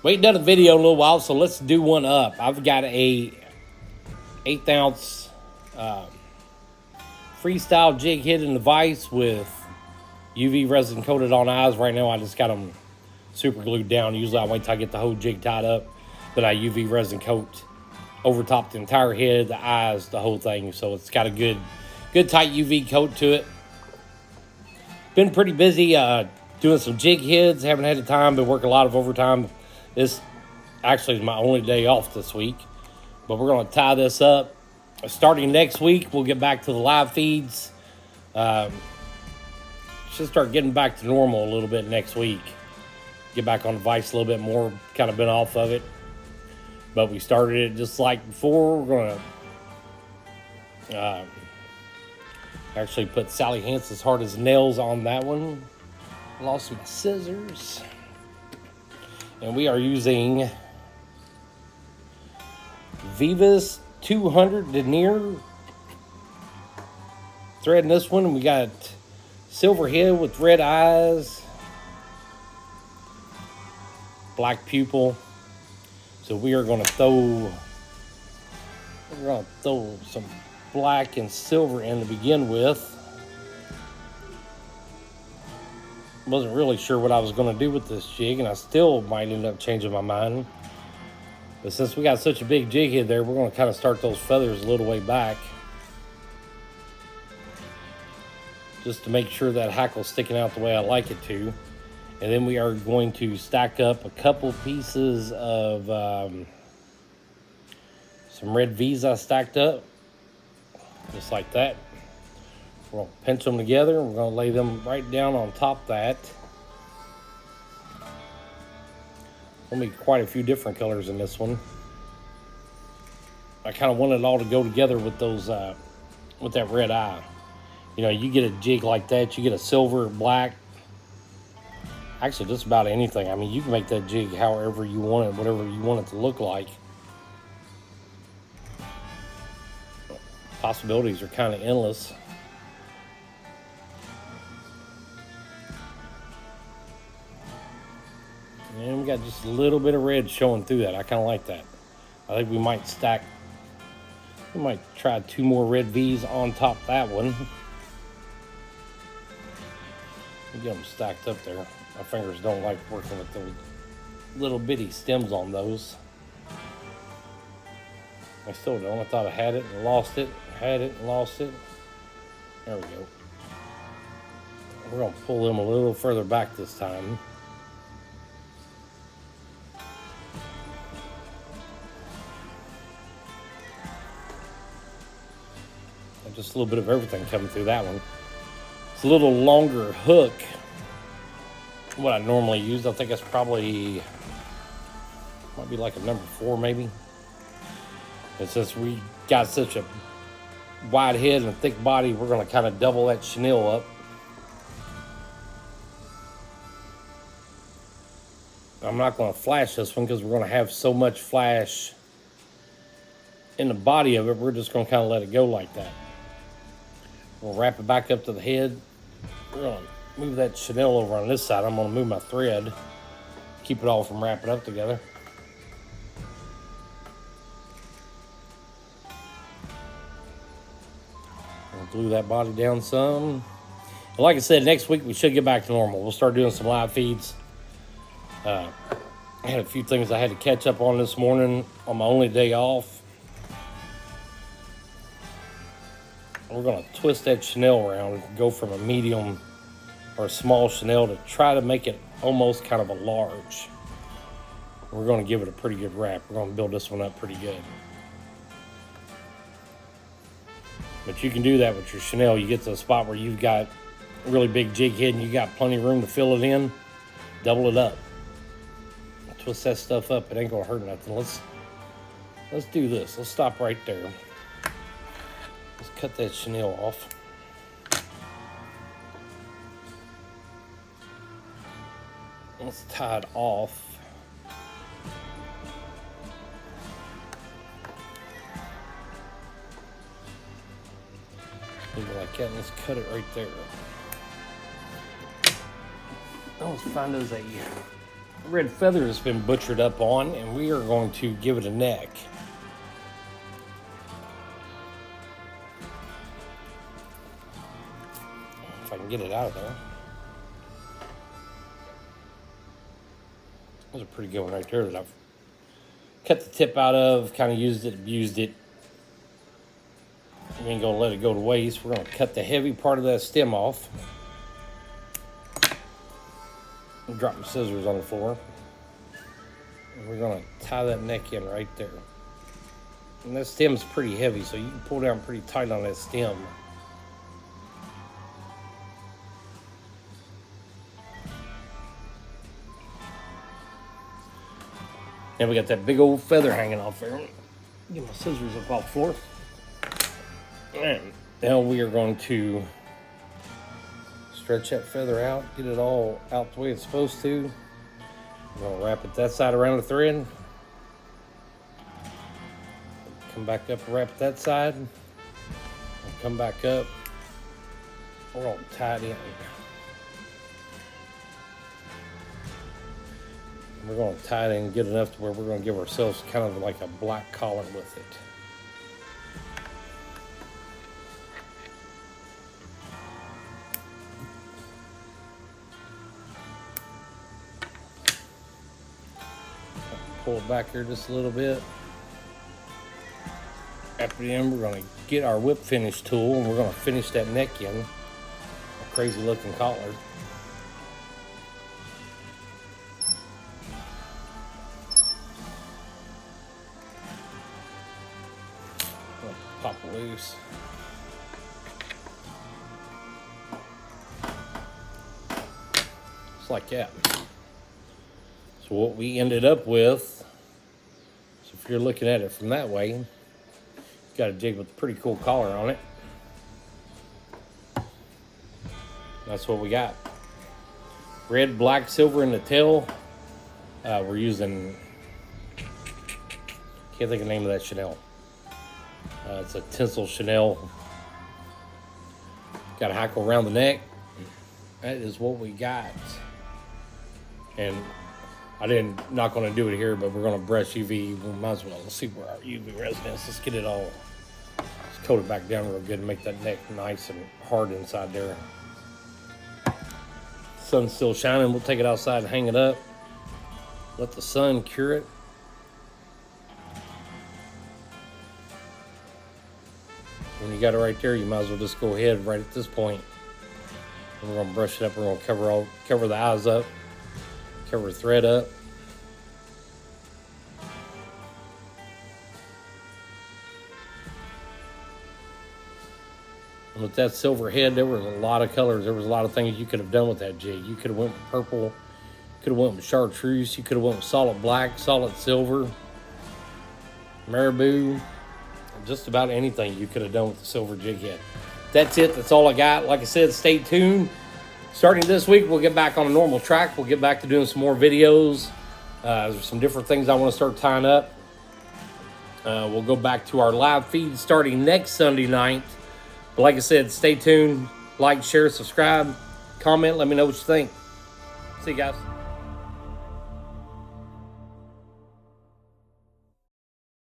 We ain't done a video in a little while, so let's do one up. I've got a 1/8 ounce freestyle jig hit in the vise with UV resin coated on eyes. Right now I just got them super glued down. Usually I wait till I get the whole jig tied up, then I UV resin coat over top the entire head, the eyes, the whole thing. So it's got a good tight UV coat to it. Been pretty busy doing some jig hits. Haven't had the time. Been working a lot of overtime. This actually is my only day off this week, but we're going to tie this up. Starting next week, we'll get back to the live feeds. Should start getting back to normal a little bit next week. Get back on the vise a little bit more. Kind of been off of it, but we started it just like before. We're going to actually put Sally Hansen's Hard as Nails on that one. Lost my scissors. And we are using Viva's 200 denier thread in this one. And we got silver head with red eyes, black pupil. So we are going to throw some black and silver in to begin with. Wasn't really sure what I was going to do with this jig, and I still might end up changing my mind. But since we got such a big jig head there, we're going to kind of start those feathers a little way back, just to make sure that hackle's sticking out the way I like it to. And then we are going to stack up a couple pieces of some red V's I stacked up, just like that. We're going to pinch them together. We're going to lay them right down on top of that. There'll be quite a few different colors in this one. I kind of want it all to go together with those, with that red eye. You know, you get a jig like that, you get a silver, black. Actually, just about anything. I mean, you can make that jig however you want it, whatever you want it to look like. Possibilities are kind of endless. And we got just a little bit of red showing through that. I kind of like that. I think we might try 2 more red V's on top of that one. Get them stacked up there. My fingers don't like working with those little bitty stems on those. I still don't. I thought I had it and lost it. Had it and lost it. There we go. We're going to pull them a little further back this time. Just a little bit of everything coming through that one. It's a little longer hook than what I normally use. I think it's probably, might be like a number 4 maybe. And since we got such a wide head and a thick body, we're going to kind of double that chenille up. I'm not going to flash this one because we're going to have so much flash in the body of it. We're just going to kind of let it go like that. We'll wrap it back up to the head. We're going to move that chenille over on this side. I'm going to move my thread, keep it all from wrapping up together. I'll glue that body down some. And like I said, next week we should get back to normal. We'll start doing some live feeds. I had a few things I had to catch up on this morning on my only day off. We're going to twist that chenille around and go from a medium or a small chenille to try to make it almost kind of a large. We're going to give it a pretty good wrap. We're going to build this one up pretty good. But you can do that with your chenille. You get to a spot where you've got a really big jig head and you got plenty of room to fill it in. Double it up. Twist that stuff up. It ain't going to hurt nothing. Let's do this. Let's stop right there. Let's cut that chenille off. Let's tie it off. Leave it like that. Let's cut it right there. Let's find us a red feather has been butchered up on, and we are going to give it a neck. If I can get it out of there. That's a pretty good one right there that I've cut the tip out of, kind of used it, abused it. We ain't gonna let it go to waste. We're gonna cut the heavy part of that stem off. Drop my scissors on the floor. And we're gonna tie that neck in right there. And that stem's pretty heavy, so you can pull down pretty tight on that stem. And we got that big old feather hanging off there. Get my scissors up off the floor. And now we are going to stretch that feather out, get it all out the way it's supposed to. We're gonna wrap it that side around the thread. Come back up and wrap it that side. And come back up. We're gonna tie it in. We're gonna tie it in and get enough to where we're gonna give ourselves kind of like a black collar with it. Pull it back here just a little bit. After then, we're going to get our whip finish tool and we're going to finish that neck in. A crazy looking collar. Pop it loose. Just like that. So what we ended up with, so if you're looking at it from that way, you've got a jig with a pretty cool collar on it. That's what we got. Red, black, silver in the tail. We're using, can't think of the name of that Chanel. It's a tinsel Chanel. Got a hackle around the neck. That is what we got. And not going to do it here, but we're going to brush UV. We might as well. Let's see where our UV resin is. Let's get it all, let's coat it back down real good and make that neck nice and hard inside there. Sun's still shining. We'll take it outside and hang it up. Let the sun cure it. When you got it right there, you might as well just go ahead right at this point. And we're going to brush it up. We're going to cover the eyes up. Cover the thread up. And with that silver head, there was a lot of colors. There was a lot of things you could have done with that jig. You could have went with purple. You could have went with chartreuse. You could have went with solid black, solid silver, marabou. Just about anything you could have done with the silver jig head. That's it. That's all I got. Like I said, stay tuned. Starting this week, we'll get back on a normal track. We'll get back to doing some more videos. There's some different things I want to start tying up. We'll go back to our live feed starting next Sunday night. But like I said, stay tuned. Like, share, subscribe, comment. Let me know what you think. See you guys.